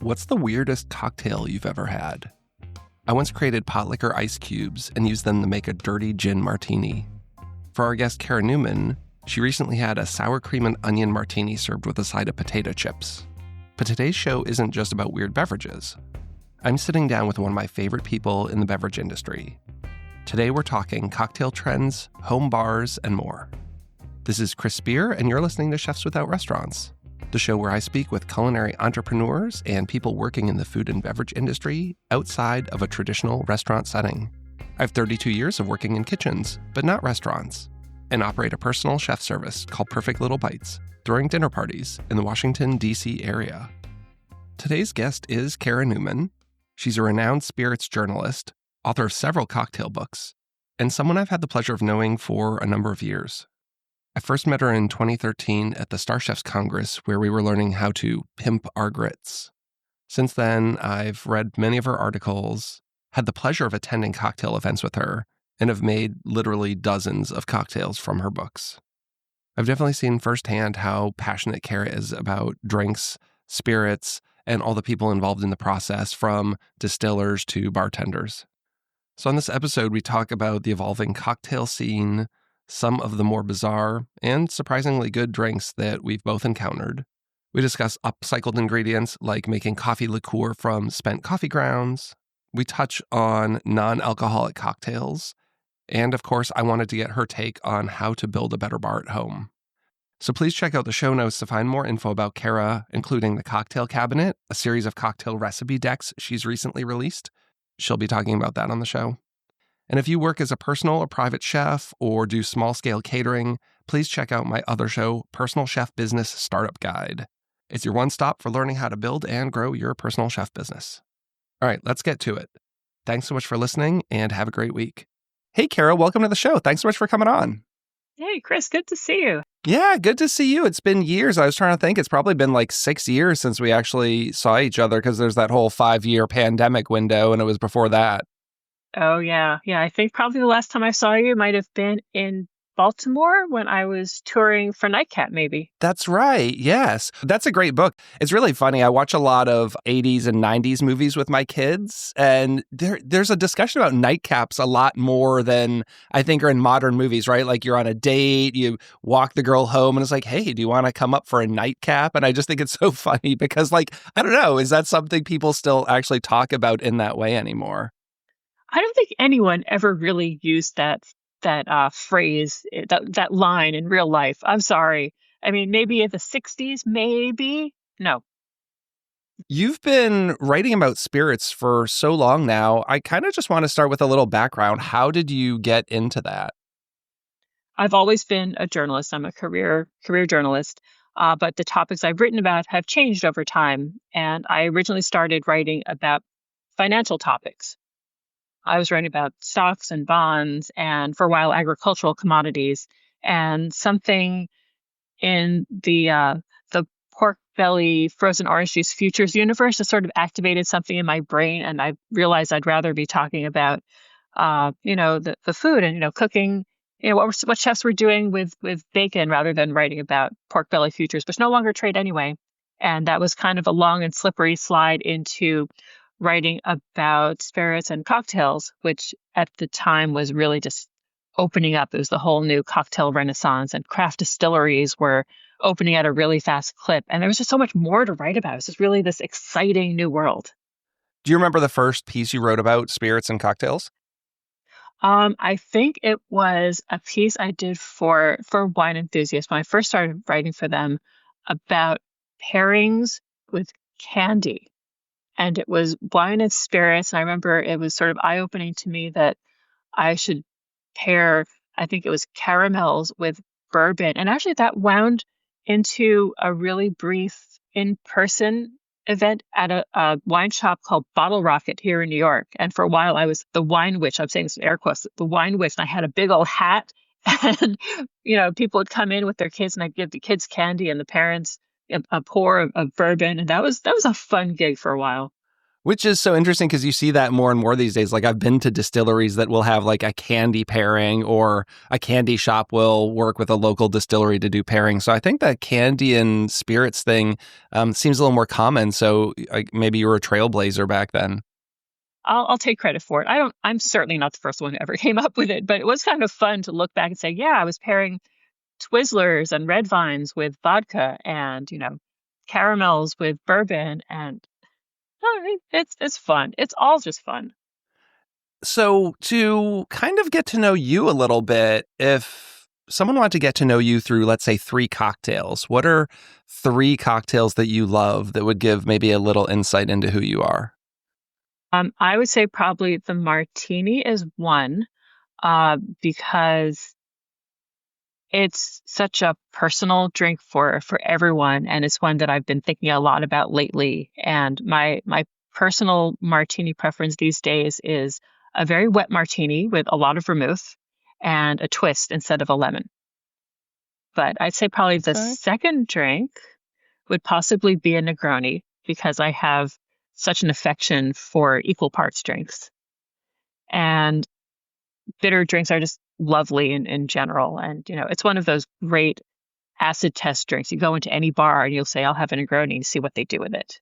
What's the weirdest cocktail you've ever had? I once created pot liquor ice cubes and used them to make a dirty gin martini. For our guest Kara Newman, she recently had a sour cream and onion martini served with a side of potato chips. But today's show isn't just about weird beverages. I'm sitting down with one of my favorite people in the beverage industry. Today we're talking cocktail trends, home bars, and more. This is Chris Spear, and you're listening to Chefs Without Restaurants, the show where I speak with culinary entrepreneurs and people working in the food and beverage industry outside of a traditional restaurant setting. I have 32 years of working in kitchens, but not restaurants, and operate a personal chef service called Perfect Little Bites, throwing dinner parties in the Washington, D.C. area. Today's guest is Kara Newman. She's a renowned spirits journalist, author of several cocktail books, and someone I've had the pleasure of knowing for a number of years. I first met her in 2013 at the Star Chefs Congress, where we were learning how to pimp our grits. Since then, I've read many of her articles, had the pleasure of attending cocktail events with her, and have made literally dozens of cocktails from her books. I've definitely seen firsthand how passionate Kara is about drinks, spirits, and all the people involved in the process, from distillers to bartenders. So on this episode, we talk about the evolving cocktail scene, some of the more bizarre and surprisingly good drinks that we've both encountered. We discuss upcycled ingredients like making coffee liqueur from spent coffee grounds. We touch on non-alcoholic cocktails. And of course, I wanted to get her take on how to build a better bar at home. So please check out the show notes to find more info about Kara, including the Cocktail Cabinet, a series of cocktail recipe decks she's recently released. She'll be talking about that on the show. And if you work as a personal or private chef or do small-scale catering, please check out my other show, Personal Chef Business Startup Guide. It's your one-stop for learning how to build and grow your personal chef business. All right, let's get to it. Thanks so much for listening, and have a great week. Hey, Kara, welcome to the show. Thanks so much for coming on. Hey, Chris, good to see you. Yeah, good to see you. It's been years. I was trying to think. It's probably been like 6 years since we actually saw each other, because there's that whole 5-year pandemic window, and it was before that. Oh, yeah. Yeah, I think probably the last time I saw you might have been in Baltimore when I was touring for Nightcap, maybe. That's right. Yes. That's a great book. It's really funny. I watch a lot of 80s and 90s movies with my kids, and there's a discussion about nightcaps a lot more than I think are in modern movies, right? Like you're on a date, you walk the girl home, and it's like, hey, do you want to come up for a nightcap? And I just think it's so funny because, like, I don't know, is that something people still actually talk about in that way anymore? I don't think anyone ever really used that phrase, that line in real life. I'm sorry. I mean, maybe in the 60s, maybe. No. You've been writing about spirits for so long now. I kind of just want to start with a little background. How did you get into that? I've always been a journalist. I'm a career journalist. But the topics I've written about have changed over time. And I originally started writing about financial topics. I was writing about stocks and bonds, and for a while, agricultural commodities. And something in the pork belly frozen orange juice futures universe has sort of activated something in my brain, and I realized I'd rather be talking about, the food and cooking, what chefs were doing with bacon rather than writing about pork belly futures, which no longer trade anyway. And that was kind of a long and slippery slide into writing about spirits and cocktails, which at the time was really just opening up. It was the whole new cocktail renaissance, and craft distilleries were opening at a really fast clip. And there was just so much more to write about. It was just really this exciting new world. Do you remember the first piece you wrote about spirits and cocktails? I think it was a piece I did for Wine Enthusiast when I first started writing for them about pairings with candy. And it was wine and spirits. And I remember it was sort of eye-opening to me that I should pair, I think it was caramels with bourbon. And actually that wound into a really brief in-person event at a wine shop called Bottle Rocket here in New York. And for a while I was the wine witch. I'm saying this in air quotes, the wine witch. And I had a big old hat, and, people would come in with their kids, and I'd give the kids candy and the parents a pour of bourbon. And that was a fun gig for a while. Which is so interesting because you see that more and more these days. Like I've been to distilleries that will have like a candy pairing, or a candy shop will work with a local distillery to do pairing. So I think that candy and spirits thing seems a little more common. So maybe you were a trailblazer back then. I'll take credit for it. I'm certainly not the first one who ever came up with it, but it was kind of fun to look back and say, yeah, I was pairing Twizzlers and red vines with vodka and, caramels with bourbon, and it's fun. It's all just fun. So to kind of get to know you a little bit, if someone wanted to get to know you through, let's say, 3 cocktails, what are 3 cocktails that you love that would give maybe a little insight into who you are? I would say probably the martini is one, because it's such a personal drink for everyone, and it's one that I've been thinking a lot about lately. And my personal martini preference these days is a very wet martini with a lot of vermouth and a twist instead of a lemon. But I'd say probably the Okay. second drink would possibly be a Negroni, because I have such an affection for equal parts drinks. And bitter drinks are just lovely in general. And, it's one of those great acid test drinks. You go into any bar and you'll say, I'll have a Negroni, and see what they do with it.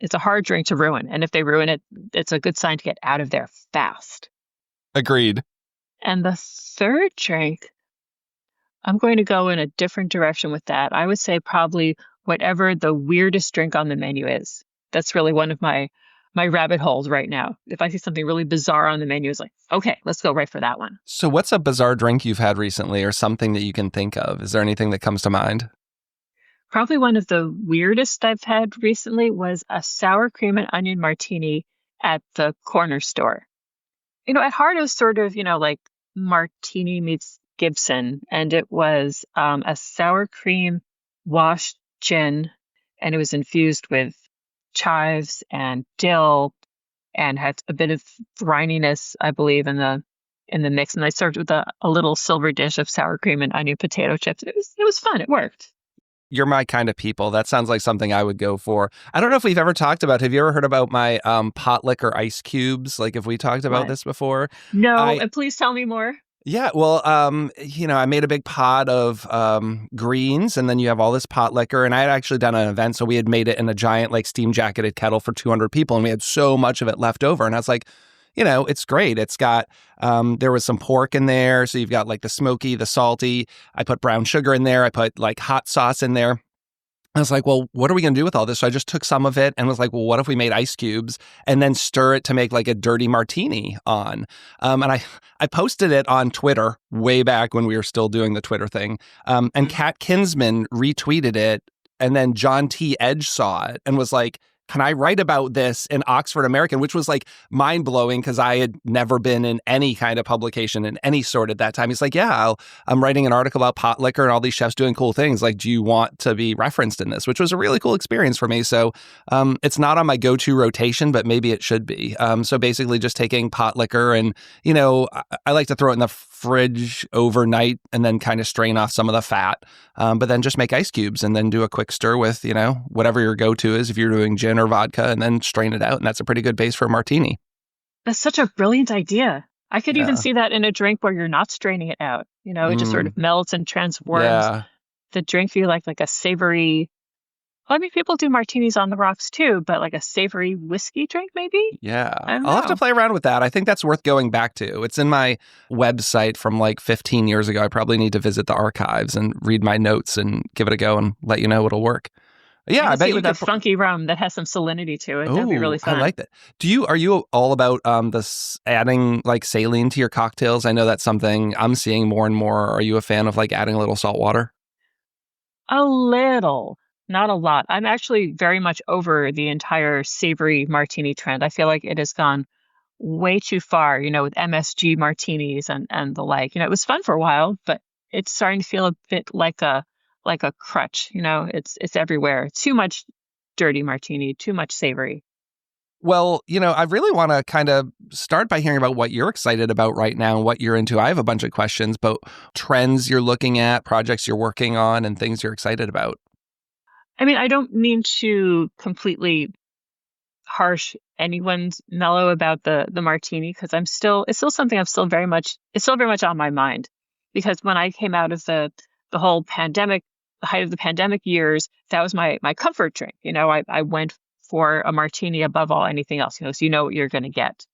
It's a hard drink to ruin. And if they ruin it, it's a good sign to get out of there fast. Agreed. And the third drink, I'm going to go in a different direction with that. I would say probably whatever the weirdest drink on the menu is. That's really one of my rabbit holes right now. If I see something really bizarre on the menu, it's like, okay, let's go right for that one. So what's a bizarre drink you've had recently, or something that you can think of? Is there anything that comes to mind? Probably one of the weirdest I've had recently was a sour cream and onion martini at the corner store. At heart, it was sort of, like martini meets Gibson. And it was a sour cream washed gin, and it was infused with chives and dill, and had a bit of brininess, I believe, in the mix. And I served with a little silver dish of sour cream and onion potato chips. It was fun. It worked. You're my kind of people. That sounds like something I would go for. I don't know if we've ever talked about, have you ever heard about my pot liquor ice cubes? Like, if we talked about What? this before? No, and please tell me more. Yeah, well, I made a big pot of greens, and then you have all this pot liquor. And I had actually done an event, so we had made it in a giant, like, steam jacketed kettle for 200 people, and we had so much of it left over. And I was like, it's great. It's got, there was some pork in there, so you've got like the smoky, the salty. I put brown sugar in there. I put like hot sauce in there. I was like, well, what are we going to do with all this? So I just took some of it and was like, well, what if we made ice cubes and then stir it to make like a dirty martini on? And I posted it on Twitter way back when we were still doing the Twitter thing. And Kat Kinsman retweeted it. And then John T. Edge saw it and was like, can I write about this in Oxford American, which was like mind blowing because I had never been in any kind of publication in any sort at that time. He's like, yeah, I'm writing an article about pot liquor and all these chefs doing cool things. Like, do you want to be referenced in this? Which was a really cool experience for me. So it's not on my go-to rotation, but maybe it should be. So basically just taking pot liquor and, I like to throw it in the fridge overnight and then kind of strain off some of the fat, but then just make ice cubes and then do a quick stir with, whatever your go-to is if you're doing gin or vodka, and then strain it out. And that's a pretty good base for a martini. That's such a brilliant idea. I could even Yeah. see that in a drink where you're not straining it out. It just sort of melts and transforms Yeah. the drink for you like a savory. Well, I mean, people do martinis on the rocks too, but like a savory whiskey drink, maybe? Yeah. I don't I'll have to know. play around with that. I think that's worth going back to. It's in my website from like 15 years ago. I probably need to visit the archives and read my notes and give it a go and let you know it'll work. Yeah, I I can bet see it you with a could. funky rum that has some salinity to it. That'd be really Oh, I fun. like that. Are you all about adding like saline to your cocktails? I know that's something I'm seeing more and more. Are you a fan of like adding a little salt water? A little, not a lot. I'm actually very much over the entire savory martini trend. I feel like it has gone way too far, with MSG martinis and the like. It was fun for a while, but it's starting to feel a bit like a crutch. It's everywhere. Too much dirty martini, too much savory. Well, I really want to kind of start by hearing about what you're excited about right now and what you're into. I have a bunch of questions, but trends you're looking at, projects you're working on, and things you're excited about. I mean, I don't mean to completely harsh anyone's mellow about the martini, because it's still something it's still very much on my mind. Because when I came out of the whole pandemic, the height of the pandemic years, that was my comfort drink. I went for a martini above all anything else, so you know what you're going to get.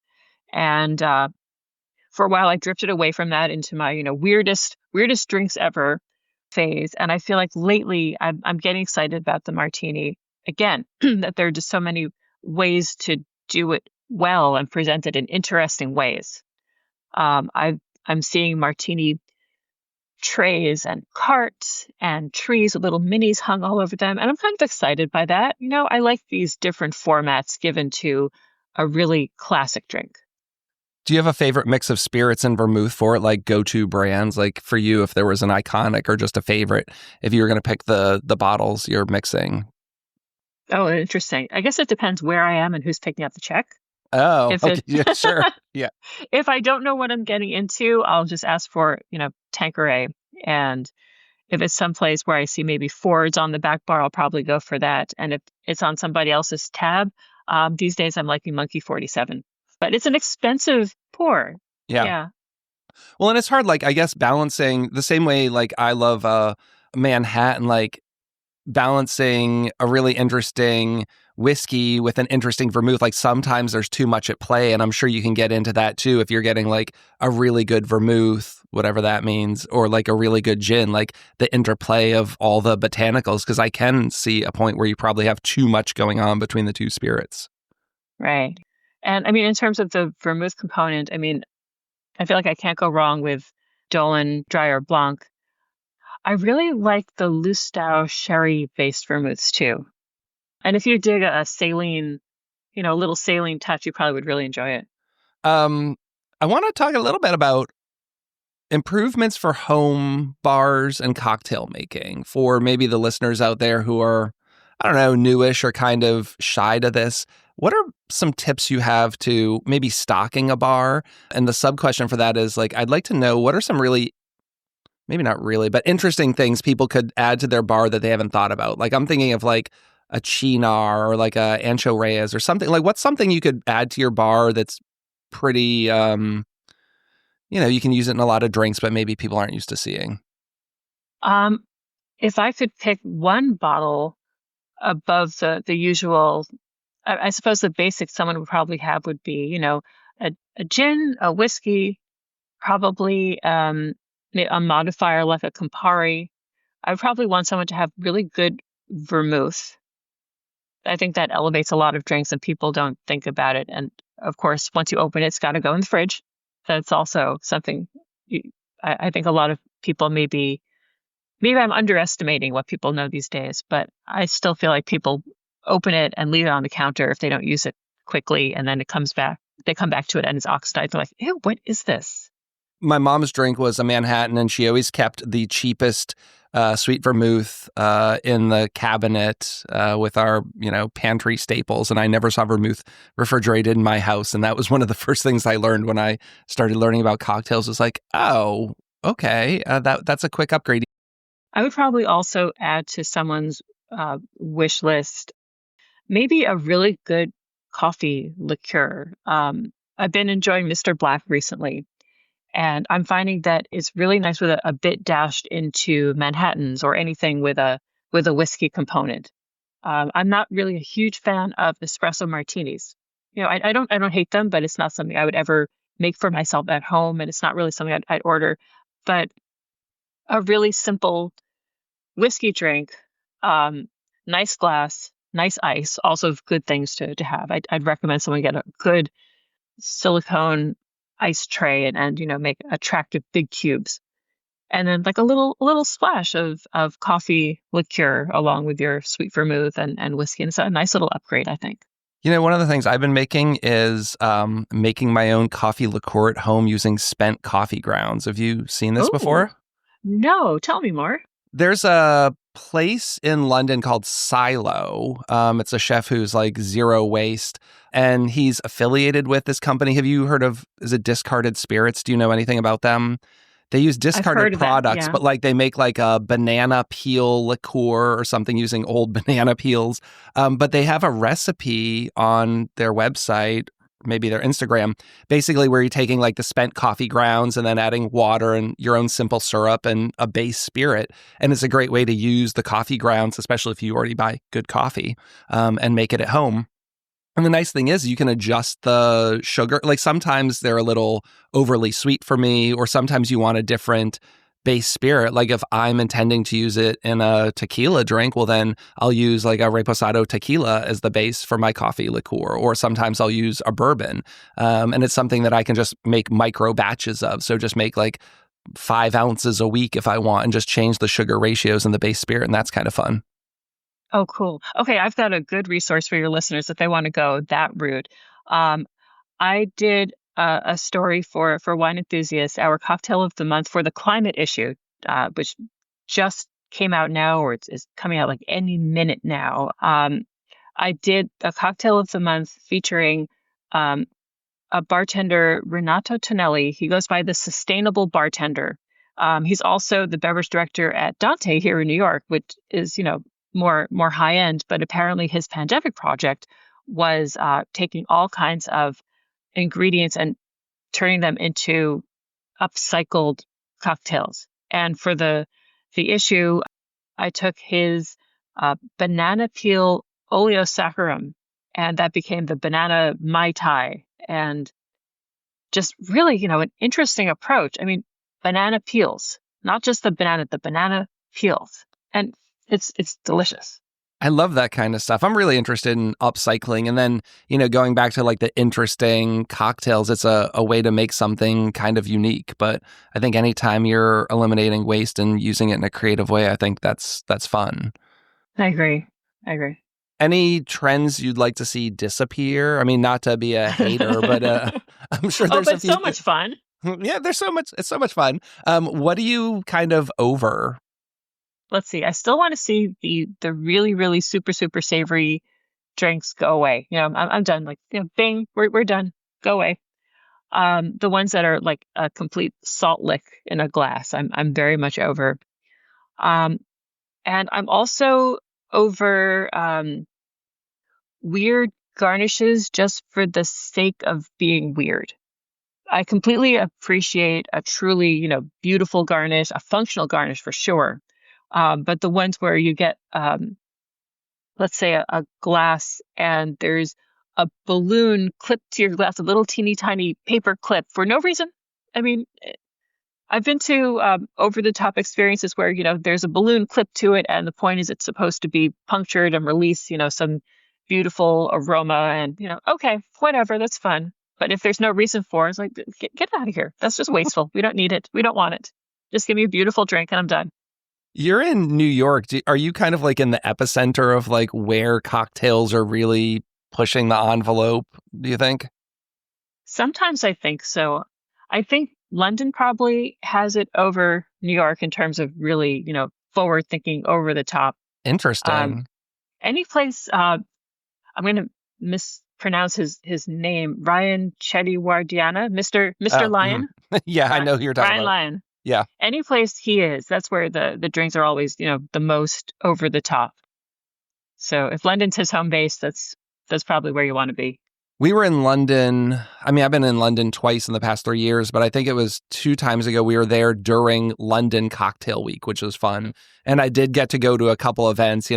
And for a while, I drifted away from that into my, weirdest drinks ever phase. And I feel like lately I'm getting excited about the martini again, that there are just so many ways to do it well and present it in interesting ways. I'm seeing martini trays and carts and trees with little minis hung all over them. And I'm kind of excited by that. I like these different formats given to a really classic drink. Do you have a favorite mix of spirits and vermouth for it, like go-to brands? Like for you, if there was an iconic or just a favorite, if you were going to pick the bottles you're mixing? Oh, interesting. I guess it depends where I am and who's picking up the check. Oh, okay. Yeah, sure. Yeah. If I don't know what I'm getting into, I'll just ask for, Tanqueray. And if it's someplace where I see maybe Ford's on the back bar, I'll probably go for that. And if it's on somebody else's tab, these days I'm liking Monkey 47. But it's an expensive pour. Yeah. Well, and it's hard, like, I guess, balancing the same way, like, I love Manhattan, like, balancing a really interesting whiskey with an interesting vermouth. Like, sometimes there's too much at play, and I'm sure you can get into that, too, if you're getting, like, a really good vermouth, whatever that means, or, like, a really good gin, like, the interplay of all the botanicals, because I can see a point where you probably have too much going on between the two spirits. Right. And I mean, in terms of the vermouth component, I mean, I feel like I can't go wrong with Dolan Dry or Blanc. I really like the Lustau sherry-based vermouths too. And if you dig a saline, a little saline touch, you probably would really enjoy it. I want to talk a little bit about improvements for home bars and cocktail making for maybe the listeners out there who are, I don't know, newish or kind of shy to this. What are some tips you have to maybe stocking a bar? And the sub question for that is, like, I'd like to know what are some really, maybe not really, but interesting things people could add to their bar that they haven't thought about. Like, I'm thinking of like a Chinar or like a Ancho Reyes or something. Like, what's something you could add to your bar that's pretty, you can use it in a lot of drinks, but maybe people aren't used to seeing? If I could pick one bottle above the usual, I suppose the basics someone would probably have would be, a gin, a whiskey, probably a modifier like a Campari. I would probably want someone to have really good vermouth. I think that elevates a lot of drinks and people don't think about it. And of course, once you open it, it's got to go in the fridge. That's also something I think a lot of people maybe I'm underestimating what people know these days, but I still feel like people open it and leave it on the counter if they don't use it quickly, and then they come back to it and it's oxidized. They're like, ew, what is this? My mom's drink was a Manhattan, and she always kept the cheapest sweet vermouth in the cabinet with our, pantry staples. And I never saw vermouth refrigerated in my house. And that was one of the first things I learned when I started learning about cocktails. Was like, oh, okay, that's a quick upgrade. I would probably also add to someone's wish list maybe a really good coffee liqueur. I've been enjoying Mr. Black recently, and I'm finding that it's really nice with a bit dashed into Manhattans or anything with a whiskey component. I'm not really a huge fan of espresso martinis. I don't hate them, but it's not something I would ever make for myself at home, and it's not really something I'd order. But a really simple whiskey drink, nice glass, nice ice, also good things to have. I'd recommend someone get a good silicone ice tray and make attractive big cubes. And then like a little splash of coffee liqueur along with your sweet vermouth and whiskey. And it's a nice little upgrade, I think. One of the things I've been making is making my own coffee liqueur at home using spent coffee grounds. Have you seen this before? No, tell me more. There's a place in London called Silo. It's a chef who's like zero waste, and he's affiliated with this company. Have you heard of, is it Discarded Spirits? Do you know anything about them? They use I've discarded heard of that. products, Yeah. but like they make like a banana peel liqueur or something using old banana peels. But they have a recipe on their website, maybe their Instagram, basically where you're taking like the spent coffee grounds and then adding water and your own simple syrup and a base spirit. And it's a great way to use the coffee grounds, especially if you already buy good coffee, and make it at home. And the nice thing is you can adjust the sugar. Like sometimes they're a little overly sweet for me, or sometimes you want a different base spirit. Like if I'm intending to use it in a tequila drink, well, then I'll use like a reposado tequila as the base for my coffee liqueur, or sometimes I'll use a bourbon. And it's something that I can just make micro batches of. So just make like 5 ounces a week if I want and just change the sugar ratios in the base spirit. And that's kind of fun. Oh, cool. Okay, I've got a good resource for your listeners if they want to go that route. Um, I did a story for Wine Enthusiasts, our cocktail of the month for the climate issue, which just came out now, or it's coming out like any minute now. I did a cocktail of the month featuring um, a bartender, Renato Tonelli. He goes by the Sustainable Bartender. He's also the beverage director at Dante here in New York, which is, more high end. But apparently his pandemic project was taking all kinds of ingredients and turning them into upcycled cocktails. And for the issue, I took his banana peel oleosaccharum, and that became the banana Mai Tai. And just really, an interesting approach. I mean, banana peels, not just the banana peels. And it's delicious. I love that kind of stuff. I'm really interested in upcycling. And then, going back to like the interesting cocktails, it's a way to make something kind of unique. But I think anytime you're eliminating waste and using it in a creative way, I think that's fun. I agree. Any trends you'd like to see disappear? I mean, not to be a hater, but I'm sure there's a few. So much fun. Yeah, there's so much. It's so much fun. What do you kind of over? Let's see. I still want to see the really, really super, super savory drinks go away. I'm done. Like, bing, we're done. Go away. The ones that are like a complete salt lick in a glass, I'm very much over. And I'm also over weird garnishes just for the sake of being weird. I completely appreciate a truly, beautiful garnish, a functional garnish for sure. But the ones where you get, let's say, a glass and there's a balloon clipped to your glass, a little teeny tiny paper clip for no reason. I mean, I've been to over-the-top experiences where, there's a balloon clipped to it, and the point is it's supposed to be punctured and release, some beautiful aroma, and, okay, whatever, that's fun. But if there's no reason for it, it's like, get out of here. That's just wasteful. We don't need it. We don't want it. Just give me a beautiful drink and I'm done. You're in New York. Are you kind of like in the epicenter of like where cocktails are really pushing the envelope, do you think? Sometimes I think so. I think London probably has it over New York in terms of really, forward thinking, over the top. Interesting. Any place, I'm going to mispronounce his name, Ryan Chediwardiana, Mr. Lion. Yeah, I know who you're talking Ryan about. Lion. Yeah. Any place he is, that's where the drinks are always, the most over the top. So if London's his home base, that's probably where you want to be. We were in London. I mean, I've been in London twice in the past 3 years, but I think it was 2 times ago we were there during London Cocktail Week, which was fun. And I did get to go to a couple events. We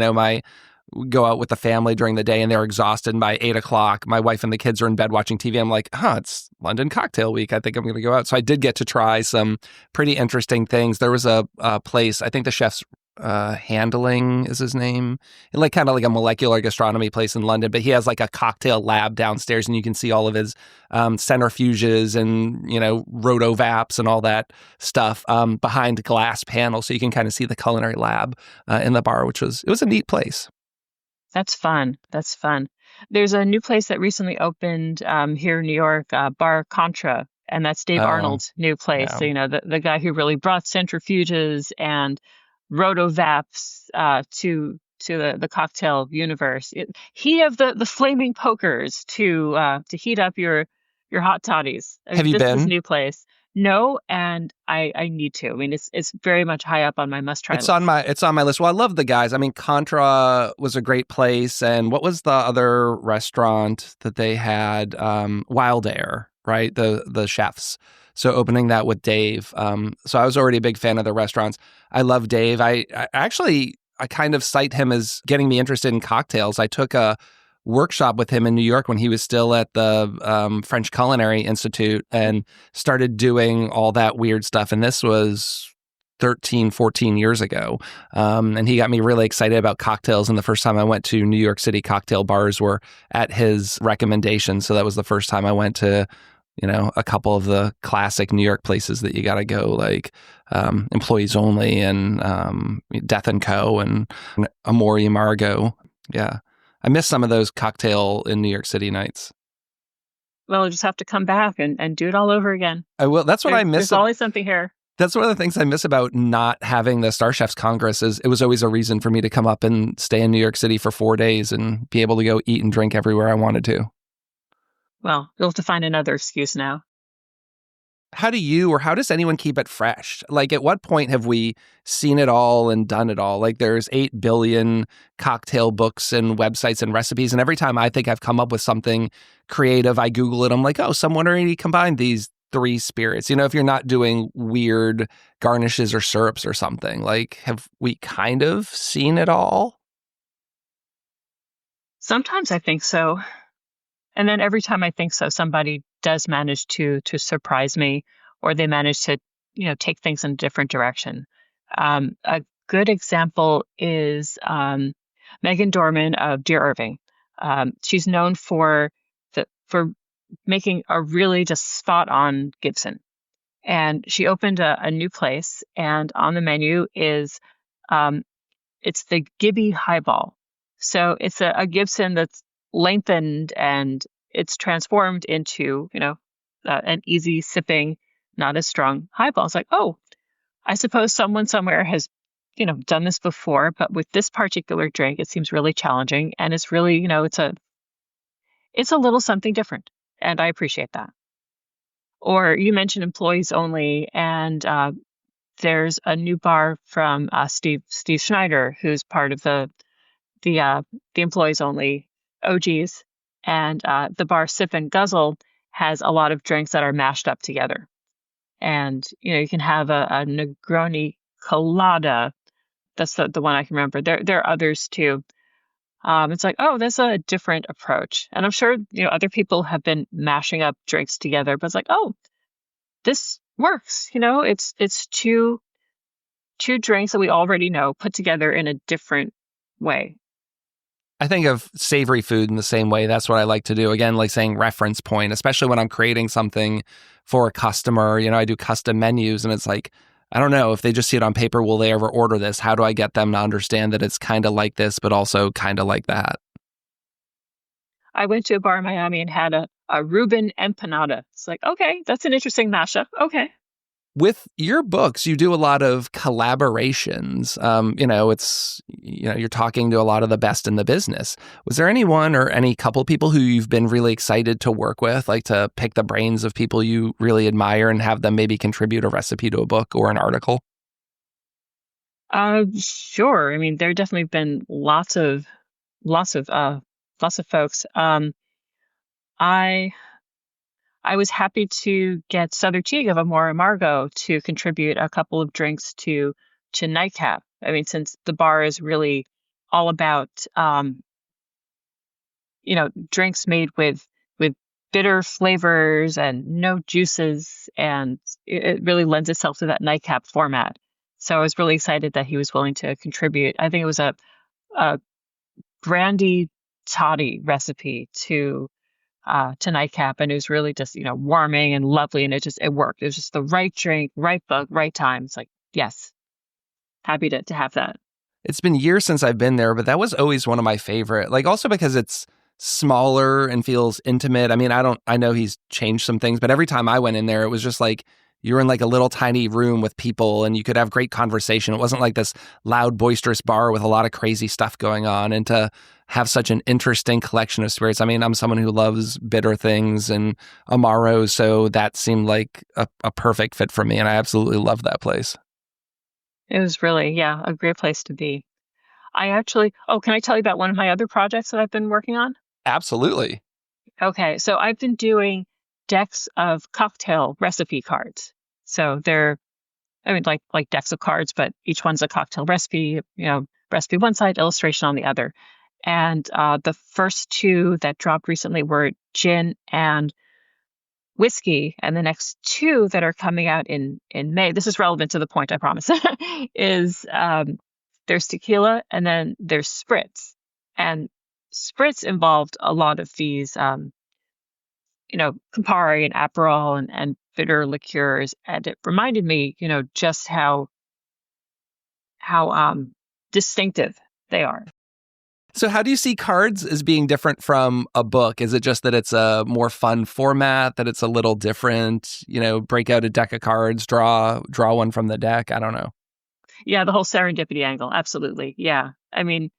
go out with the family during the day and they're exhausted. And by 8:00, my wife and the kids are in bed watching TV. I'm like, it's London Cocktail Week. I think I'm going to go out. So I did get to try some pretty interesting things. There was a place, I think the chef's Handling is his name, like kind of like a molecular gastronomy place in London, but he has like a cocktail lab downstairs and you can see all of his centrifuges and, rotovaps and all that stuff behind glass panels. So you can kind of see the culinary lab in the bar, it was a neat place. That's fun. There's a new place that recently opened here in New York, Bar Contra, and that's Dave Arnold's new place. Yeah. So, the guy who really brought centrifuges and rotovaps to the cocktail universe. He have the flaming pokers to heat up your hot toddies. Have you been? This new place. No, and I need to. I mean, it's very much high up on my must-try list. It's on my list. Well, I love the guys. I mean, Contra was a great place, and what was the other restaurant that they had? Wild Air, right? The chefs. So opening that with Dave. So I was already a big fan of the restaurants. I love Dave. I kind of cite him as getting me interested in cocktails. I took a workshop with him in New York when he was still at the French Culinary Institute and started doing all that weird stuff. And this was 13, 14 years ago. And he got me really excited about cocktails. And the first time I went to New York City cocktail bars were at his recommendation. So that was the first time I went to, a couple of the classic New York places that you got to go, like Employees Only and Death & Co. and Amore y Margot. Yeah. I miss some of those cocktail in New York City nights. Well, I'll just have to come back and do it all over again. I will. That's what I miss. There's always something here. That's one of the things I miss about not having the Star Chefs Congress is it was always a reason for me to come up and stay in New York City for 4 days and be able to go eat and drink everywhere I wanted to. Well, you'll have to find another excuse now. How does anyone keep it fresh? Like, at what point have we seen it all and done it all? Like, there's 8 billion cocktail books and websites and recipes. And every time I think I've come up with something creative, I Google it. I'm like, oh, someone already combined these 3 spirits. If you're not doing weird garnishes or syrups or something, like, have we kind of seen it all? Sometimes I think so. And then every time I think so, somebody does manage to surprise me, or they manage to, take things in a different direction. A good example is Megan Dorman of Dear Irving. She's known for making a really just spot on Gibson. And she opened a new place, and on the menu is it's the Gibby Highball. So it's a Gibson that's lengthened and it's transformed into, an easy sipping, not as strong highball. It's like, oh, I suppose someone somewhere has, done this before, but with this particular drink, it seems really challenging. And it's really, it's a little something different. And I appreciate that. Or you mentioned Employees Only, and there's a new bar from Steve Schneider, who's part of the Employees Only OGs, and the bar Sip and Guzzle has a lot of drinks that are mashed up together. And you can have a Negroni Colada. That's the one I can remember. There are others too. It's like, oh, that's a different approach. And I'm sure other people have been mashing up drinks together, but it's like, oh, this works. It's two drinks that we already know put together in a different way. I think of savory food in the same way. That's what I like to do. Again, like saying reference point, especially when I'm creating something for a customer. I do custom menus, and it's like, I don't know if they just see it on paper, will they ever order this? How do I get them to understand that it's kind of like this, but also kind of like that? I went to a bar in Miami and had a Reuben empanada. It's like, okay, that's an interesting mashup. Okay. With your books, you do a lot of collaborations. You're talking to a lot of the best in the business. Was there anyone or any couple people who you've been really excited to work with, like to pick the brains of people you really admire and have them maybe contribute a recipe to a book or an article? Sure. I mean, there have definitely been lots of folks. I was happy to get Southern Teague of Amore and Margot to contribute a couple of drinks to Nightcap. I mean, since the bar is really all about, drinks made with bitter flavors and no juices, and it really lends itself to that Nightcap format. So I was really excited that he was willing to contribute. I think it was a brandy toddy recipe to Nightcap, and it was really just warming and lovely, and it worked. It was just the right drink, right book, right time. It's like, yes, happy to have that. It's been years since I've been there, but that was always one of my favorite. Like, also because it's smaller and feels intimate. I mean, I know he's changed some things, but every time I went in there, it was just like you were in like a little tiny room with people and you could have great conversation. It wasn't like this loud, boisterous bar with a lot of crazy stuff going on. And to have such an interesting collection of spirits. I mean, I'm someone who loves bitter things and Amaro, so that seemed like a perfect fit for me, and I absolutely love that place. It was really, yeah, a great place to be. Can I tell you about one of my other projects that I've been working on? Absolutely. Okay, so I've been doing decks of cocktail recipe cards. So they're, I mean, like decks of cards, but each one's a cocktail recipe, recipe one side, illustration on the other. And the first two that dropped recently were gin and whiskey, and the next two that are coming out in May. This is relevant to the point, I promise. Is there's tequila and then there's spritz, and spritz involved a lot of these, Campari and Aperol and bitter liqueurs, and it reminded me, just how distinctive they are. So how do you see cards as being different from a book? Is it just that it's a more fun format, that it's a little different, break out a deck of cards, draw one from the deck? I don't know. Yeah, the whole serendipity angle. Absolutely. Yeah. I mean,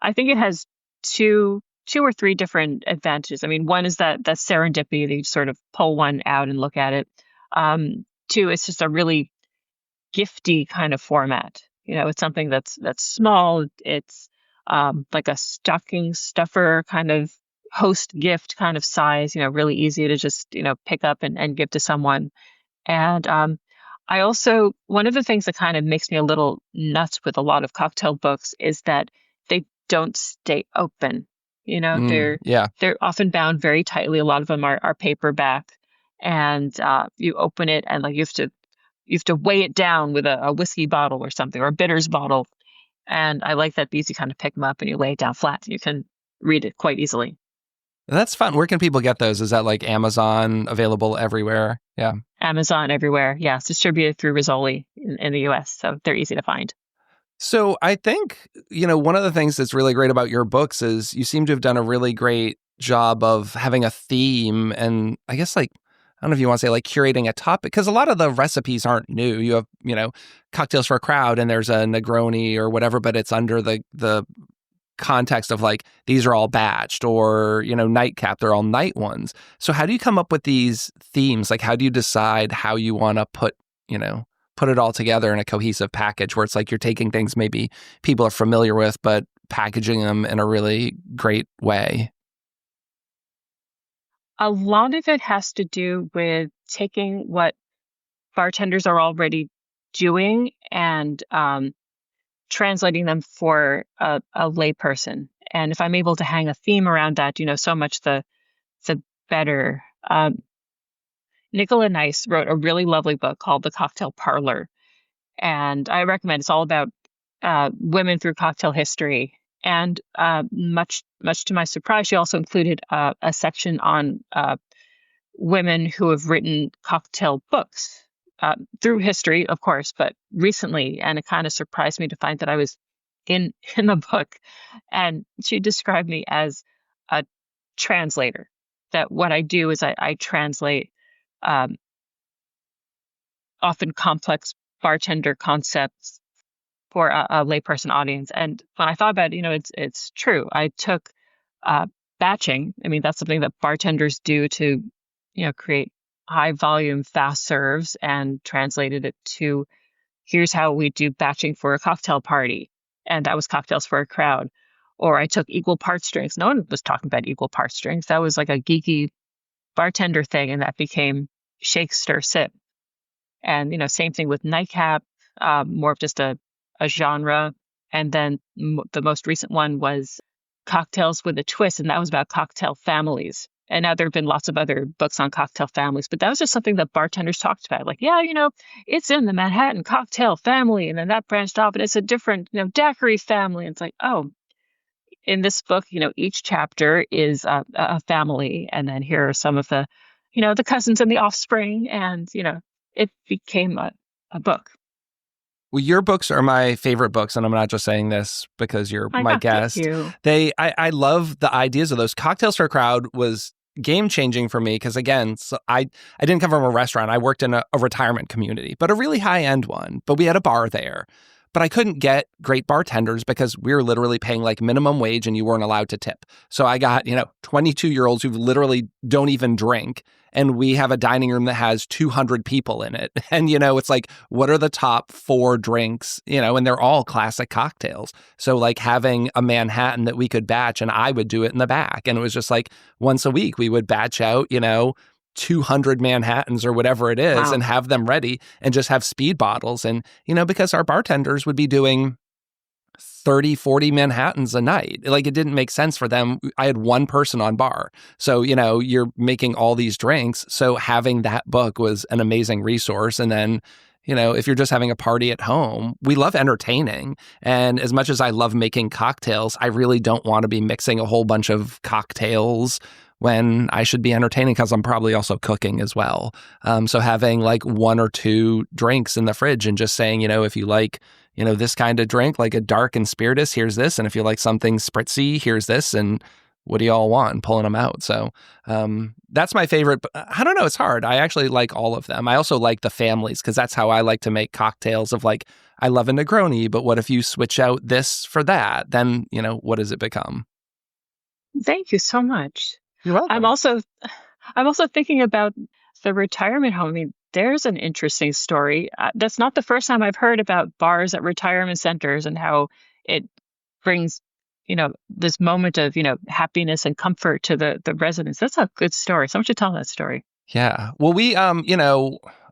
I think it has two or three different advantages. I mean, one is that serendipity, that you sort of pull one out and look at it. Two, it's just a really gifty kind of format. It's something that's small. It's like a stocking stuffer kind of host gift kind of size, really easy to just, pick up and give to someone. And I also, one of the things that kind of makes me a little nuts with a lot of cocktail books is that they don't stay open. Yeah. They're often bound very tightly. A lot of them are paperback, and you open it and like you have to weigh it down with a whiskey bottle or something, or a bitters bottle. And I like that because you kind of pick them up and you lay it down flat and you can read it quite easily. That's fun. Where can people get those? Is that like Amazon, available everywhere? Yeah. Amazon everywhere. Yeah, it's distributed through Rizzoli in the US, so they're easy to find. So I think, one of the things that's really great about your books is you seem to have done a really great job of having a theme, and I guess I don't know if you want to say like curating a topic, because a lot of the recipes aren't new. You have, cocktails for a crowd and there's a Negroni or whatever, but it's under the context of like, these are all batched, or, nightcap, they're all night ones. So how do you come up with these themes? Like, how do you decide how you want to put it all together in a cohesive package where it's like you're taking things maybe people are familiar with, but packaging them in a really great way? A lot of it has to do with taking what bartenders are already doing and translating them for a layperson. And if I'm able to hang a theme around that, so much the better. Nicola Nice wrote a really lovely book called The Cocktail Parlor, and I recommend. It's all about women through cocktail history. And much to my surprise, she also included a section on women who have written cocktail books through history, of course, but recently. And it kind of surprised me to find that I was in the book. And she described me as a translator. That what I do is I translate often complex bartender concepts for a layperson audience. And when I thought about it, it's true. I took batching. I mean, that's something that bartenders do to, create high volume, fast serves, and translated it to here's how we do batching for a cocktail party. And that was cocktails for a crowd. Or I took equal parts drinks. No one was talking about equal parts drinks. That was like a geeky bartender thing, and that became shake, stir, sip. And, same thing with nightcap, more of just a genre. And then the most recent one was cocktails with a twist, and that was about cocktail families. And now there have been lots of other books on cocktail families, but that was just something that bartenders talked about. Like, yeah, it's in the Manhattan cocktail family, and then that branched off, and it's a different, daiquiri family. And it's like, oh, in this book, each chapter is a family, and then here are some of the, the cousins and the offspring, and it became a book. Well, your books are my favorite books, and I'm not just saying this because you're my guest. Thank you. I love the ideas of those. Cocktails for a Crowd was game changing for me because, again, so I didn't come from a restaurant. I worked in a retirement community, but a really high end one. But we had a bar there. but I couldn't get great bartenders because we were literally paying like minimum wage and you weren't allowed to tip. So I got, 22-year-olds who literally don't even drink. And we have a dining room that has 200 people in it. And, it's like, what are the top 4 drinks, and they're all classic cocktails. So like having a Manhattan that we could batch and I would do it in the back. And it was just like once a week we would batch out, 200 Manhattans or whatever it is and have them ready and just have speed bottles. And, because our bartenders would be doing 30, 40 Manhattans a night. Like it didn't make sense for them. I had one person on bar. So, you're making all these drinks. So having that book was an amazing resource. And then, if you're just having a party at home, we love entertaining. And as much as I love making cocktails, I really don't want to be mixing a whole bunch of cocktails when I should be entertaining because I'm probably also cooking as well. So having like 1 or 2 drinks in the fridge and just saying, if you like, this kind of drink, like a dark and spirituous, here's this. And if you like something spritzy, here's this. And what do you all want? And pulling them out. So that's my favorite. But I don't know. It's hard. I actually like all of them. I also like the families because that's how I like to make cocktails of like, I love a Negroni, but what if you switch out this for that? Then, what does it become? Thank you so much. You're welcome. I'm also thinking about the retirement home. I mean, there's an interesting story. That's not the first time I've heard about bars at retirement centers and how it brings, this moment of, happiness and comfort to the residents. That's a good story. Someone should tell that story. Yeah. Well, we,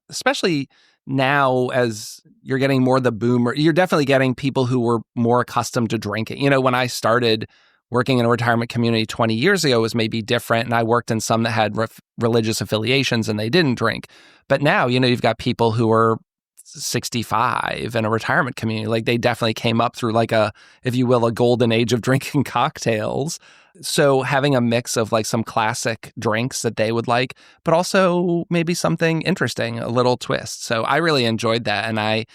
especially now as you're getting more the boomer, you're definitely getting people who were more accustomed to drinking. When I started working in a retirement community 20 years ago was maybe different. And I worked in some that had religious affiliations and they didn't drink. But now, you've got people who are 65 in a retirement community. Like they definitely came up through like a, if you will, a golden age of drinking cocktails. So having a mix of like some classic drinks that they would like, but also maybe something interesting, a little twist. So I really enjoyed that. And I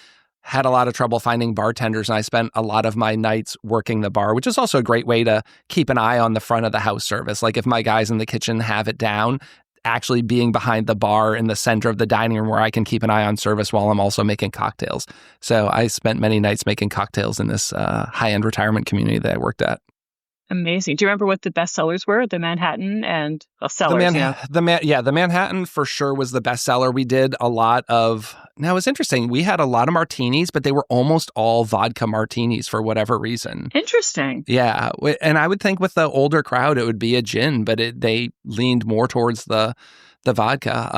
had a lot of trouble finding bartenders, and I spent a lot of my nights working the bar, which is also a great way to keep an eye on the front of the house service. Like if my guys in the kitchen have it down, actually being behind the bar in the center of the dining room where I can keep an eye on service while I'm also making cocktails. So I spent many nights making cocktails in this high-end retirement community that I worked at. Amazing. Do you remember what the best sellers were? The Manhattan and sellers, the Manhattan for sure was the best seller. We did a lot of, now it's interesting, we had a lot of martinis, but they were almost all vodka martinis for whatever reason. Interesting. Yeah. And I would think with the older crowd, it would be a gin, but they leaned more towards the vodka.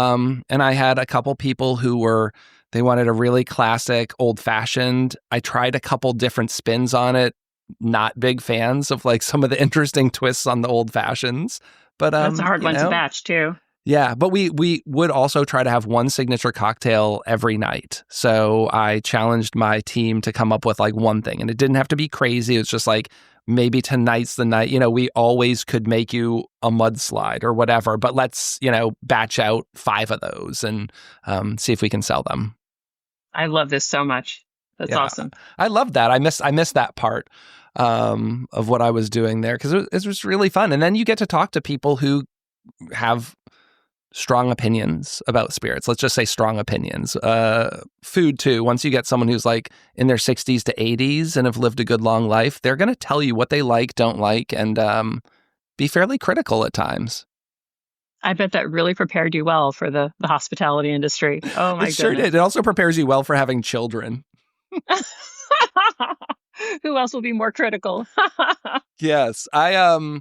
And I had a couple people who they wanted a really classic old fashioned. I tried a couple different spins on it. Not big fans of like some of the interesting twists on the old fashions, but that's a hard one to batch too. Yeah, but we would also try to have one signature cocktail every night. So I challenged my team to come up with like one thing, and it didn't have to be crazy. It was just like maybe tonight's the night. We always could make you a mudslide or whatever, but let's batch out 5 of those and see if we can sell them. I love this so much. That's awesome. I love that. I miss that part of what I was doing there because it was really fun. And then you get to talk to people who have strong opinions about spirits. Let's just say strong opinions. Food too. Once you get someone who's like in their 60s to 80s and have lived a good long life, they're going to tell you what they like, don't like, and be fairly critical at times. I bet that really prepared you well for the hospitality industry. Oh my goodness. It sure did. It also prepares you well for having children. Who else will be more critical? Yes. I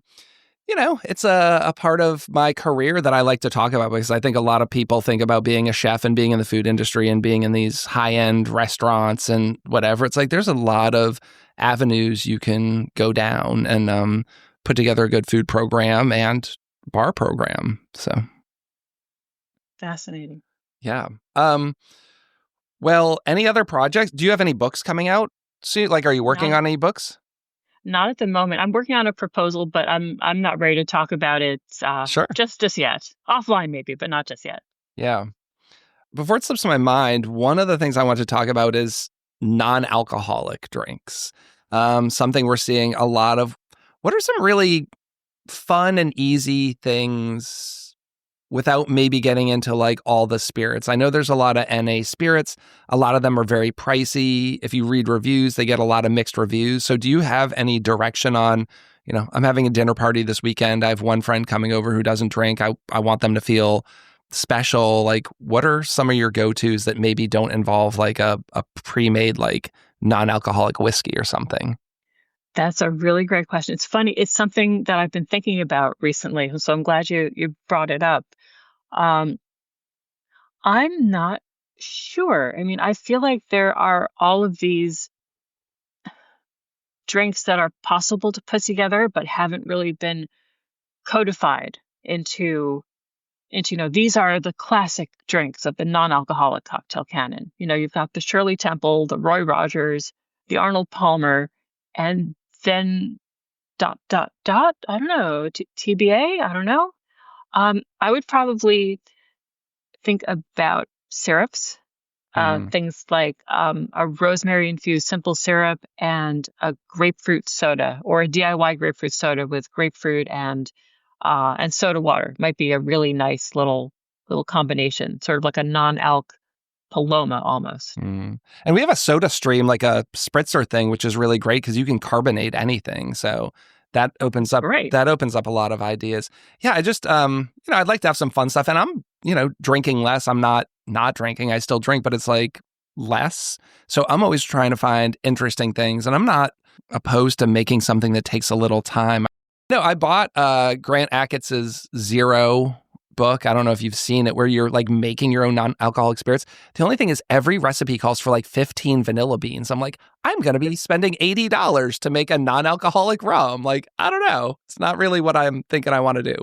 it's a part of my career that I like to talk about because I think a lot of people think about being a chef and being in the food industry and being in these high-end restaurants and whatever. It's like there's a lot of avenues you can go down and put together a good food program and bar program. So fascinating. Yeah. Well, any other projects? Do you have any books coming out? Are you working on any books? Not at the moment. I'm working on a proposal, but I'm not ready to talk about it. Sure. Just yet. Offline maybe, but not just yet. Yeah. Before it slips my mind, one of the things I want to talk about is non-alcoholic drinks. Something we're seeing a lot of. What are some really fun and easy things without maybe getting into like all the spirits? I know there's a lot of NA spirits. A lot of them are very pricey. If you read reviews, they get a lot of mixed reviews. So do you have any direction on, I'm having a dinner party this weekend. I have one friend coming over who doesn't drink. I want them to feel special. Like, what are some of your go-tos that maybe don't involve like a pre-made like non-alcoholic whiskey or something? That's a really great question. It's funny. It's something that I've been thinking about recently. So I'm glad you brought it up. Um, I'm not sure. I mean, I feel like there are all of these drinks that are possible to put together, but haven't really been codified into these are the classic drinks of the non-alcoholic cocktail canon. You've got the Shirley Temple, the Roy Rogers, the Arnold Palmer, and then dot dot dot. I don't know, TBA. I don't know. I would probably think about syrups, things like a rosemary infused simple syrup and a grapefruit soda, or a DIY grapefruit soda with grapefruit and soda water might be a really nice little combination, sort of like a non-alc Paloma almost. And we have a soda stream, like a spritzer thing, which is really great because you can carbonate anything. So that opens up Right. a lot of ideas. Yeah, I just I'd like to have some fun stuff, and I'm drinking less. I'm not drinking. I still drink, but it's like less. So I'm always trying to find interesting things, and I'm not opposed to making something that takes a little time. No, I bought Grant Achatz' Zero book. I don't know if you've seen it, where you're like making your own non-alcoholic spirits. The only thing is every recipe calls for like 15 vanilla beans. I'm like, I'm going to be spending $80 to make a non-alcoholic rum. Like, I don't know. It's not really what I'm thinking I want to do.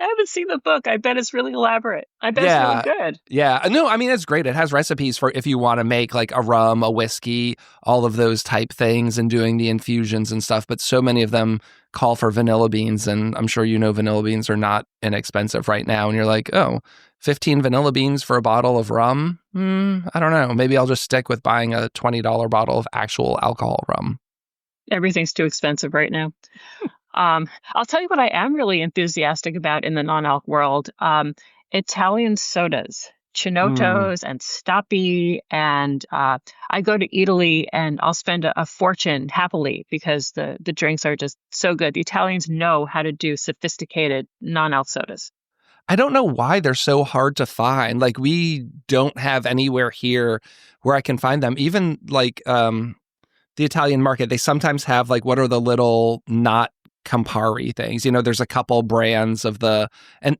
I haven't seen the book. I bet it's really elaborate. I bet it's really good. Yeah. No, I mean, it's great. It has recipes for if you want to make like a rum, a whiskey, all of those type things and doing the infusions and stuff. But so many of them call for vanilla beans. And I'm sure vanilla beans are not inexpensive right now. And you're like, oh, 15 vanilla beans for a bottle of rum? I don't know. Maybe I'll just stick with buying a $20 bottle of actual alcohol rum. Everything's too expensive right now. I'll tell you what I am really enthusiastic about in the non-alc world. Italian sodas, Chinottos and Stoppi. And I go to Italy and I'll spend a fortune happily because the drinks are just so good. The Italians know how to do sophisticated non-alc sodas. I don't know why they're so hard to find. Like, we don't have anywhere here where I can find them. Even like the Italian market, they sometimes have like, what are the little not Campari things? There's a couple brands of and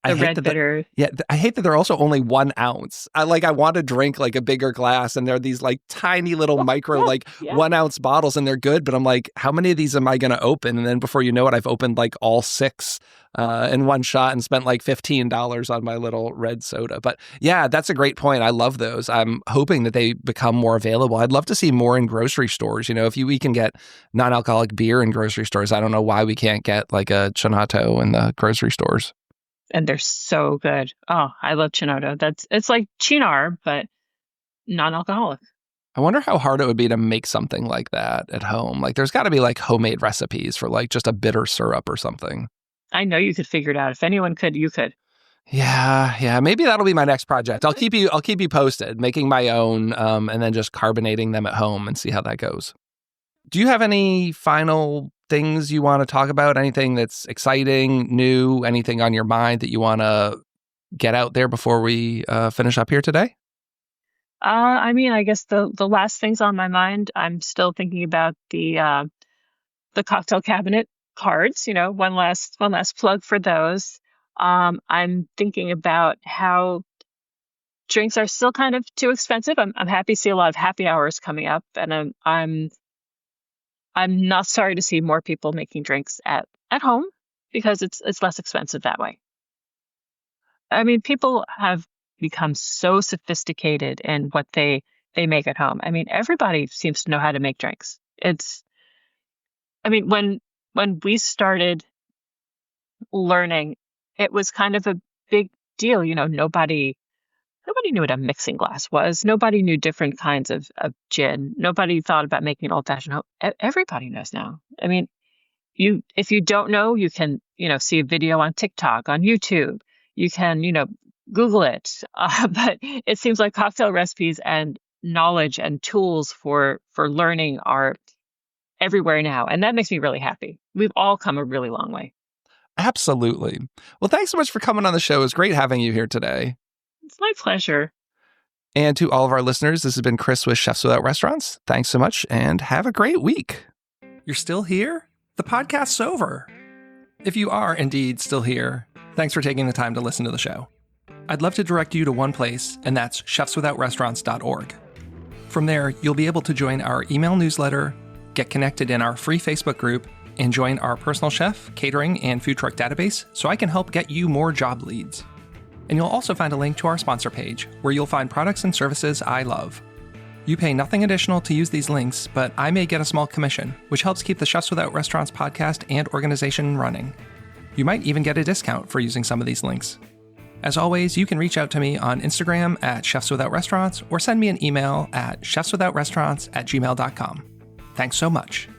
I hate red that bitter. I hate that they're also only 1 ounce. I want to drink like a bigger glass, and they're these like tiny little micro 1 ounce bottles, and they're good. But I'm like, how many of these am I going to open? And then before you know it, I've opened like all 6 in one shot and spent like $15 on my little red soda. But yeah, that's a great point. I love those. I'm hoping that they become more available. I'd love to see more in grocery stores. If we can get non-alcoholic beer in grocery stores, I don't know why we can't get like a Chinotto in the grocery stores. And they're so good. Oh, I love Chinotto. It's like Chinar, but non-alcoholic. I wonder how hard it would be to make something like that at home. Like, there's got to be like homemade recipes for like just a bitter syrup or something. I know you could figure it out. If anyone could, you could. Yeah. Maybe that'll be my next project. I'll keep you posted, making my own, and then just carbonating them at home and see how that goes. Do you have any final things you want to talk about? Anything that's exciting, new, anything on your mind that you want to get out there before we finish up here today? I mean, I guess the last things on my mind, I'm still thinking about the cocktail cabinet cards. One last plug for those. I'm thinking about how drinks are still kind of too expensive. I'm happy to see a lot of happy hours coming up, and I'm not sorry to see more people making drinks at home because it's less expensive that way. I mean, people have become so sophisticated in what they make at home. I mean, everybody seems to know how to make drinks. When we started learning, it was kind of a big deal. Nobody knew what a mixing glass was. Nobody knew different kinds of gin. Nobody thought about making an old-fashioned. Everybody knows now. I mean, if you don't know, you can see a video on TikTok, on YouTube. You can, Google it. But it seems like cocktail recipes and knowledge and tools for learning are everywhere now. And that makes me really happy. We've all come a really long way. Absolutely. Well, thanks so much for coming on the show. It was great having you here today. It's my pleasure. And to all of our listeners, this has been Chris with Chefs Without Restaurants. Thanks so much and have a great week. You're still here? The podcast's over. If you are indeed still here, thanks for taking the time to listen to the show. I'd love to direct you to one place, and that's chefswithoutrestaurants.org. From there, you'll be able to join our email newsletter, get connected in our free Facebook group, and join our personal chef, catering, and food truck database so I can help get you more job leads. And you'll also find a link to our sponsor page where you'll find products and services I love. You pay nothing additional to use these links, but I may get a small commission, which helps keep the Chefs Without Restaurants podcast and organization running. You might even get a discount for using some of these links. As always, you can reach out to me on Instagram at Chefs Without Restaurants or send me an email at chefswithoutrestaurants@gmail.com. Thanks so much.